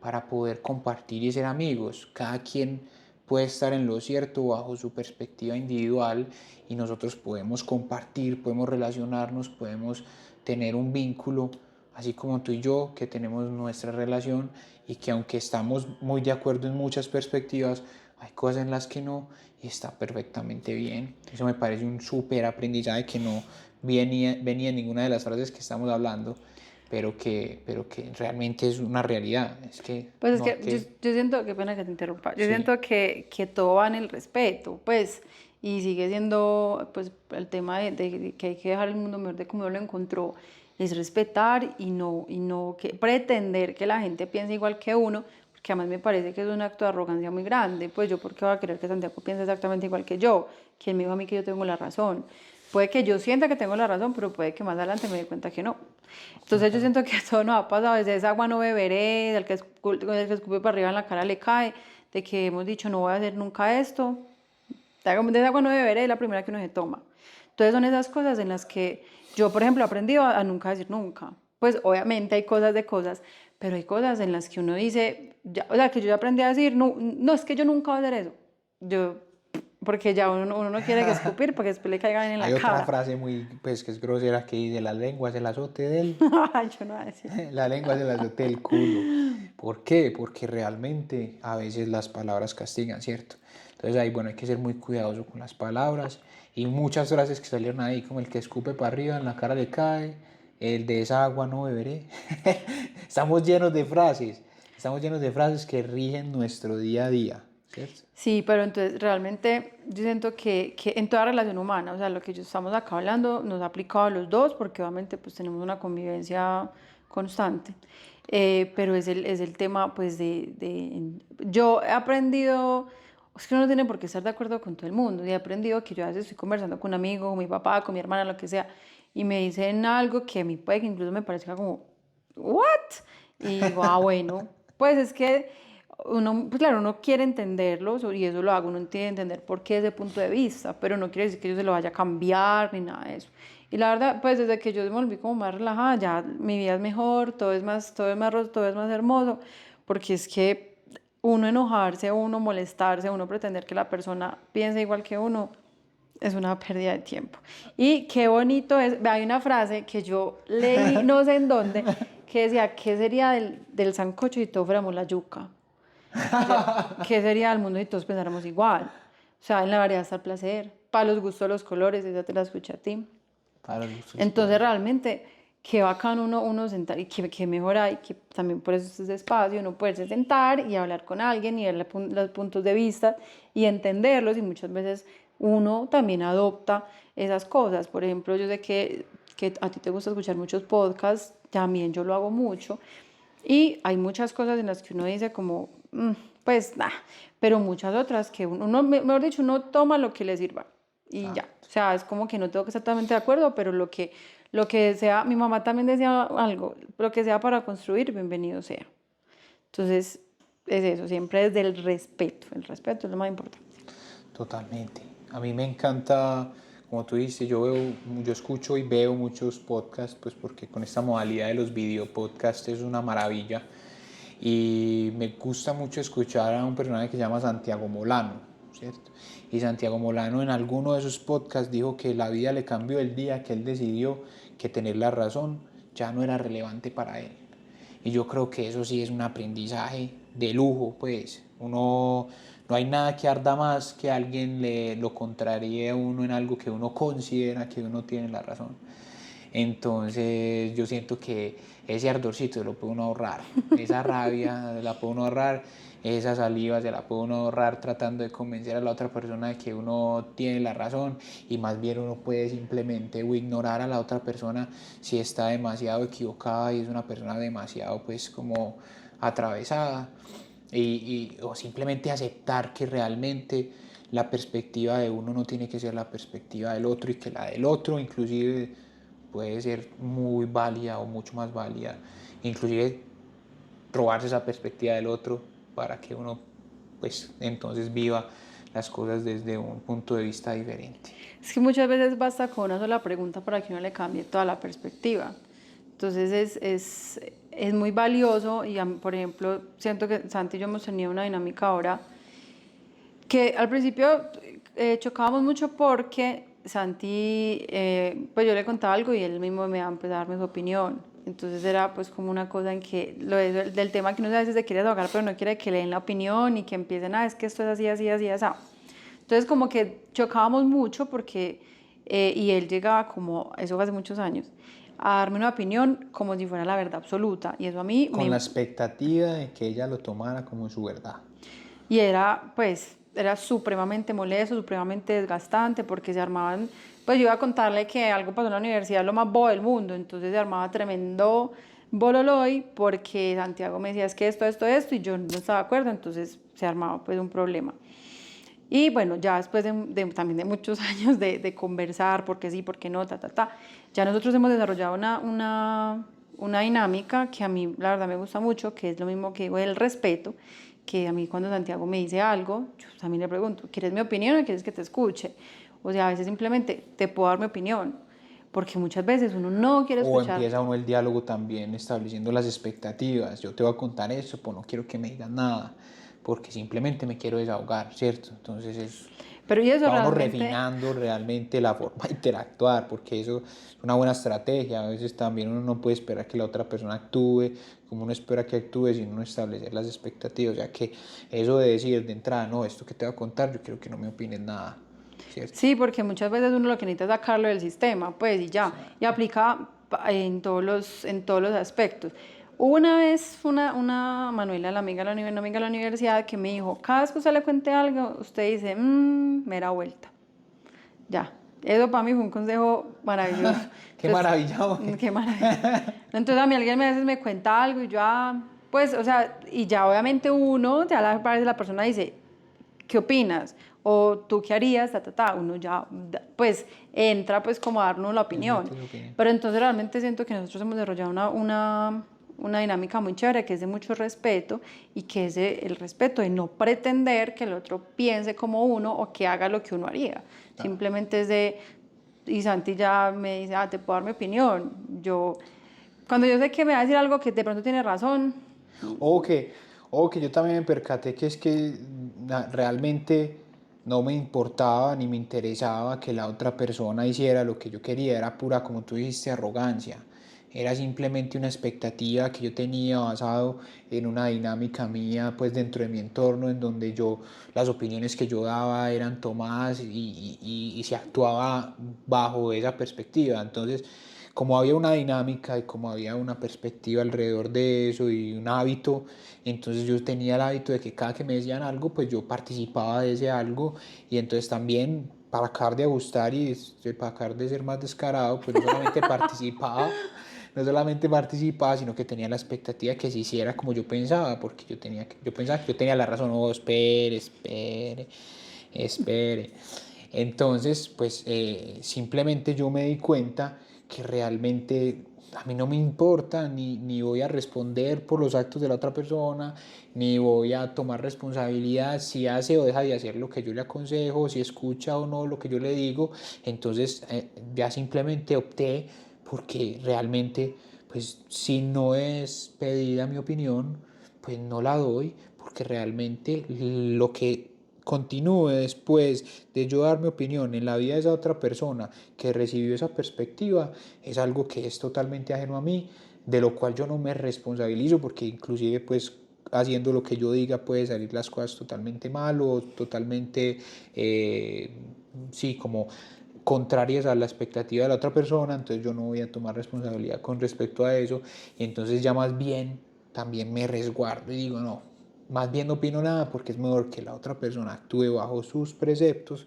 para poder compartir y ser amigos. Cada quien puede estar en lo cierto bajo su perspectiva individual y nosotros podemos compartir, podemos relacionarnos, podemos tener un vínculo, así como tú y yo, que tenemos nuestra relación y que aunque estamos muy de acuerdo en muchas perspectivas, hay cosas en las que no y está perfectamente bien. Eso me parece un súper aprendizaje que no venía en ninguna de las frases que estamos hablando, pero que realmente es una realidad. Es que Pues es no hay que que... yo siento, qué pena que te interrumpa, yo Sí, siento que todo va en el respeto, pues, y sigue siendo, pues, el tema de que hay que dejar el mundo mejor de como uno lo encontró, es respetar y no que pretender que la gente piense igual que uno, porque además me parece que es un acto de arrogancia muy grande, pues yo por qué voy a querer que Santiago piense exactamente igual que yo, quien me dijo a mí que yo tengo la razón. Puede que yo sienta que tengo la razón, pero puede que más adelante me dé cuenta que no. Entonces yo total. siento que todo nos ha pasado, desde esa agua no beberé, del que escupe para arriba en la cara le cae, de que hemos dicho no voy a hacer nunca esto, de esa agua no beberé es la primera que uno se toma. Entonces son esas cosas en las que yo, por ejemplo, he aprendido a nunca decir nunca. pues obviamente hay cosas de cosas, pero hay cosas en las que uno dice, o sea, que yo ya aprendí a decir, no, no, es que yo nunca voy a hacer eso. Yo, porque ya uno no quiere que escupir porque después le caigan en Hay la otra cara. frase muy, pues, que es grosera que dice, la lengua es el azote del... Ay, yo no voy a decir. La lengua es el azote del culo. ¿Por qué? Porque realmente a veces las palabras castigan, ¿cierto? Entonces ahí, bueno, hay que ser muy cuidadoso con las palabras y muchas frases que salieron ahí, como el que escupe para arriba, en la cara le cae, el de esa agua no beberé. Estamos llenos de frases que rigen nuestro día a día, ¿cierto? Sí, pero entonces realmente yo siento que en toda relación humana, o sea, lo que yo estamos acá hablando nos ha aplicado a los dos porque obviamente pues tenemos una convivencia constante. Pero es el tema pues yo he aprendido, es que uno no tiene por qué estar de acuerdo con todo el mundo, y he aprendido que yo a veces estoy conversando con un amigo, con mi papá, con mi hermana, lo que sea, y me dicen algo que a mí puede que incluso me parezca como, ¿what? Y digo, ah, bueno, pues es que uno, pues claro, uno quiere entenderlo y eso lo hago, uno quiere entender por qué ese punto de vista, pero no quiere decir que yo se lo vaya a cambiar ni nada de eso. Y la verdad, pues desde que yo me volví como más relajada, ya mi vida es mejor, todo es más, todo es más hermoso, porque es que uno enojarse, uno molestarse, uno pretender que la persona piense igual que uno, es una pérdida de tiempo. Y qué bonito es, hay una frase que yo leí, no sé en dónde, que decía, ¿qué sería del sancocho si todos fuéramos la yuca? O sea, ¿qué sería el mundo si todos pensáramos igual? O sea, en la variedad está el placer, para los gustos, los colores, esa te la escuché a ti. Para los gustos, los Entonces, colores. realmente, qué bacán uno sentar y qué mejor hay, que también por eso es ese espacio, uno poderse sentar y hablar con alguien y ver los puntos de vista y entenderlos, y muchas veces uno también adopta esas cosas. Por ejemplo, yo sé que a ti te gusta escuchar muchos podcasts, también yo lo hago mucho, y hay muchas cosas en las que uno dice como, pues nada, pero muchas otras que uno, mejor dicho, uno toma lo que le sirva y ya. Exacto. O sea, es como que no tengo que estar totalmente de acuerdo, pero lo que sea, mi mamá también decía algo, lo que sea para construir, bienvenido sea. Entonces, es eso, siempre desde el respeto es lo más importante. Totalmente. A mí me encanta, como tú dices, yo escucho y veo muchos podcasts, pues porque con esta modalidad de los video podcasts es una maravilla. Y me gusta mucho escuchar a un personaje que se llama Santiago Molano, ¿cierto? Y Santiago Molano en alguno de sus podcasts dijo que la vida le cambió el día que él decidió que tener la razón ya no era relevante para él. Y yo creo que eso sí es un aprendizaje de lujo, pues. No hay nada que arda más que alguien lo contraríe a uno en algo que uno considera que uno tiene la razón. Entonces yo siento que ese ardorcito se lo puede uno ahorrar, esa rabia se la puede uno ahorrar, esa saliva se la puede uno ahorrar tratando de convencer a la otra persona de que uno tiene la razón, y más bien uno puede simplemente ignorar a la otra persona si está demasiado equivocada y es una persona demasiado pues como atravesada, o simplemente aceptar que realmente la perspectiva de uno no tiene que ser la perspectiva del otro, y que la del otro inclusive puede ser muy válida o mucho más válida, inclusive robarse esa perspectiva del otro para que uno pues entonces viva las cosas desde un punto de vista diferente. Es que muchas veces basta con una sola pregunta para que uno le cambie toda la perspectiva. Entonces es muy valioso y, por ejemplo, siento que Santi y yo hemos tenido una dinámica ahora que al principio chocábamos mucho porque Santi, pues yo le contaba algo y él mismo me iba a empezar a darme su opinión. Entonces era pues como una cosa en que del tema que uno a veces se quiere ahogar, pero no quiere que le den la opinión y que empiecen, es que esto es así, así, así, así. Entonces como que chocábamos mucho porque, y él llegaba como, eso fue hace muchos años, a darme una opinión como si fuera la verdad absoluta. Y eso a mí Con la expectativa de que ella lo tomara como su verdad. Y era, pues, era supremamente molesto, supremamente desgastante, porque se armaban, pues yo iba a contarle que algo pasó en la universidad, lo más bobo del mundo, entonces se armaba tremendo bololoy, porque Santiago me decía, es que esto, y yo no estaba de acuerdo, entonces se armaba pues un problema. Y bueno, ya después también de muchos años de conversar, por qué sí, por qué no, ya nosotros hemos desarrollado una dinámica que a mí la verdad me gusta mucho, que es lo mismo que digo, el respeto, que a mí cuando Santiago me dice algo, yo también le pregunto, ¿quieres mi opinión o quieres que te escuche? O sea, a veces simplemente te puedo dar mi opinión, porque muchas veces uno no quiere O escuchar. empieza uno el diálogo también estableciendo las expectativas. Yo te voy a contar eso, pues no quiero que me digas nada, porque simplemente me quiero desahogar, ¿cierto? Entonces Pero y eso va uno realmente, refinando realmente la forma de interactuar, porque eso es una buena estrategia. A veces también uno no puede esperar que la otra persona actúe como uno espera que actúe, sino uno establecer las expectativas. O sea que eso de decir de entrada, no, esto que te voy a contar, yo quiero que no me opines nada, ¿cierto? sí, porque muchas veces uno lo que necesita es sacarlo del sistema, pues y ya, y Exacto. aplica en todos los aspectos. Hubo una vez una Manuela, la amiga de una amiga de la universidad, que me dijo, cada vez que usted le cuente algo, usted dice, mera vuelta. Ya, eso para mí fue un consejo maravilloso. Qué Entonces, maravilla, güey. qué maravilla. Entonces a mí alguien a veces me cuenta algo y yo, pues, o sea, y ya obviamente uno, ya la persona dice, ¿qué opinas? O tú qué harías, uno ya, pues, entra pues como a darnos la opinión. Emite su opinión. Pero entonces realmente siento que nosotros hemos desarrollado una dinámica muy chévere, que es de mucho respeto, y que es el respeto de no pretender que el otro piense como uno o que haga lo que uno haría. Simplemente es de, y Santi ya me dice, te puedo dar mi opinión. Cuando yo sé que me va a decir algo que de pronto tiene razón, O que, o que yo también me percaté que es que realmente no me importaba ni me interesaba que la otra persona hiciera lo que yo quería, era pura, como tú dijiste, arrogancia. Era simplemente una expectativa que yo tenía basado en una dinámica mía, pues dentro de mi entorno, en donde las opiniones que yo daba eran tomadas y se actuaba bajo esa perspectiva. Entonces, como había una dinámica y como había una perspectiva alrededor de eso y un hábito, entonces yo tenía el hábito de que cada que me decían algo, pues yo participaba de ese algo, y entonces también para acabar de gustar y para acabar de ser más descarado, pues no solamente participaba, sino que tenía la expectativa de que se hiciera como yo pensaba, porque yo pensaba que yo tenía la razón. Oh, espere. Entonces, pues simplemente yo me di cuenta que realmente a mí no me importa, ni voy a responder por los actos de la otra persona, ni voy a tomar responsabilidad si hace o deja de hacer lo que yo le aconsejo, si escucha o no lo que yo le digo. Entonces ya simplemente opté porque realmente, pues si no es pedida mi opinión, pues no la doy, porque realmente lo que continúe después de yo dar mi opinión en la vida de esa otra persona que recibió esa perspectiva es algo que es totalmente ajeno a mí, de lo cual yo no me responsabilizo, porque inclusive pues haciendo lo que yo diga puede salir las cosas totalmente mal o totalmente sí, como contrarias a la expectativa de la otra persona. Entonces yo no voy a tomar responsabilidad con respecto a eso, y entonces ya más bien también me resguardo y digo no, más bien no opino nada, porque es mejor que la otra persona actúe bajo sus preceptos,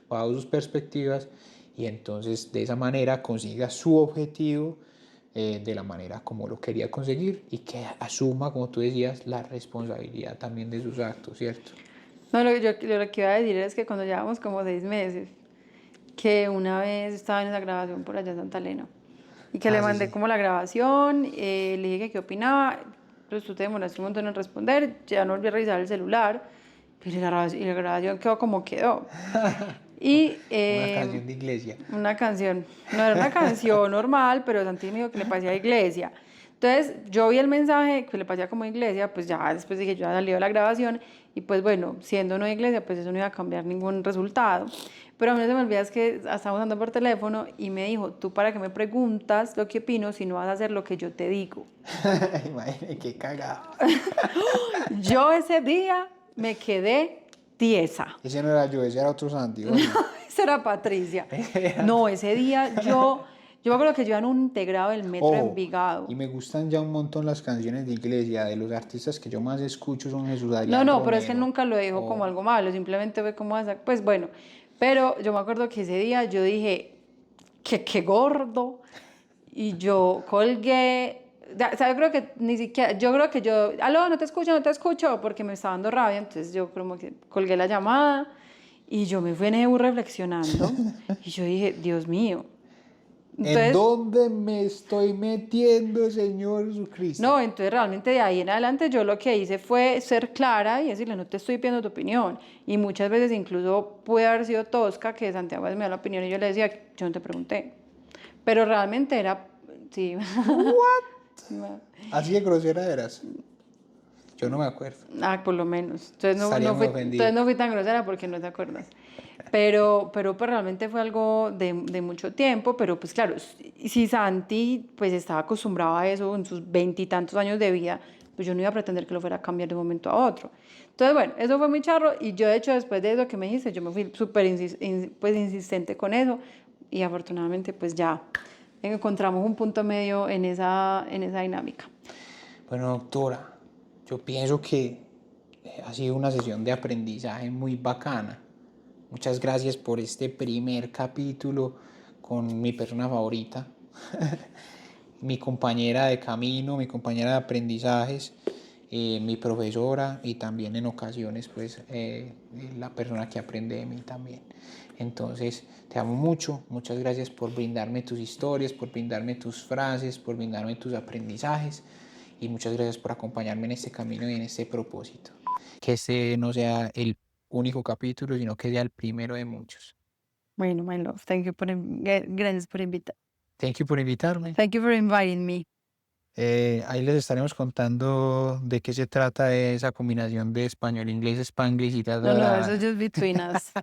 bajo sus perspectivas, y entonces de esa manera consiga su objetivo de la manera como lo quería conseguir, y que asuma, como tú decías, la responsabilidad también de sus actos, ¿cierto? no, lo que iba a decir es que cuando llevamos como 6 meses, que una vez estaba en esa grabación por allá en Santa Elena, y que le Sí, mandé sí. como la grabación, le dije que qué opinaba, pues tú te demoraste un montón en responder, ya no volví a revisar el celular, pero la grabación quedó como quedó. Y Una canción de iglesia. una canción, no era una canción normal, pero Santi me dijo que le parecía iglesia. Entonces yo vi el mensaje que le parecía como iglesia, pues ya después dije, yo ya salió la grabación, y pues bueno, siendo no iglesia, pues eso no iba a cambiar ningún resultado. Pero a mí no se me olvida, es que estábamos hablando por teléfono y me dijo, tú para qué me preguntas lo que opino si no vas a hacer lo que yo te digo. Imagínate qué cagado. Yo ese día me quedé tiesa. Ese no era yo, ese era otro Santi, No, oye. esa era Patricia. No, ese día yo me acuerdo que yo iba en un integrado del metro de Ojo, y Envigado. me gustan ya un montón las canciones de iglesia. De los artistas que yo más escucho son Jesús No, Adrián no, pero es que él Romero. nunca lo dijo como O algo malo, simplemente fue como esa, pues bueno. Pero yo me acuerdo que ese día yo dije, que qué gordo. Y yo colgué. O sea, yo creo que ni siquiera, yo creo que yo, aló, no te escucho, porque me estaba dando rabia. Entonces yo como que colgué la llamada y yo me fui en EU reflexionando. Y yo dije, Dios mío. ¿en Entonces, dónde me estoy metiendo, Señor Jesucristo? no, entonces realmente de ahí en adelante yo lo que hice fue ser clara y decirle, no te estoy pidiendo tu opinión. Y muchas veces incluso pude haber sido tosca, que Santiago me dio la opinión y yo le decía, yo no te pregunté. Pero realmente era, sí. Así de grosera eras. Yo no me acuerdo. Ah, por lo menos. Entonces Estaría muy ofendido. no fui tan grosera porque no te acuerdas. Pero pues realmente fue algo de mucho tiempo, pero pues claro, si Santi pues estaba acostumbrado a eso en sus veintitantos años de vida, pues yo no iba a pretender que lo fuera a cambiar de un momento a otro. Entonces, bueno, eso fue muy charro y yo de hecho después de eso que me dijiste, yo me fui súper pues, insistente con eso y afortunadamente pues ya encontramos un punto medio en esa dinámica. Bueno, doctora, yo pienso que ha sido una sesión de aprendizaje muy bacana. Muchas gracias por este primer capítulo con mi persona favorita, mi compañera de camino, mi compañera de aprendizajes, mi profesora y también en ocasiones pues la persona que aprende de mí también. Entonces te amo mucho, muchas gracias por brindarme tus historias, por brindarme tus frases, por brindarme tus aprendizajes y muchas gracias por acompañarme en este camino y en este propósito. Que este no sea el único capítulo, sino que sea el primero de muchos. Bueno, my love, thank you gracias por invitar. Thank you por invitarme. Thank you for inviting me. Ahí les estaremos contando de qué se trata esa combinación de español, inglés, spanglish y tal. No, no, eso just between us.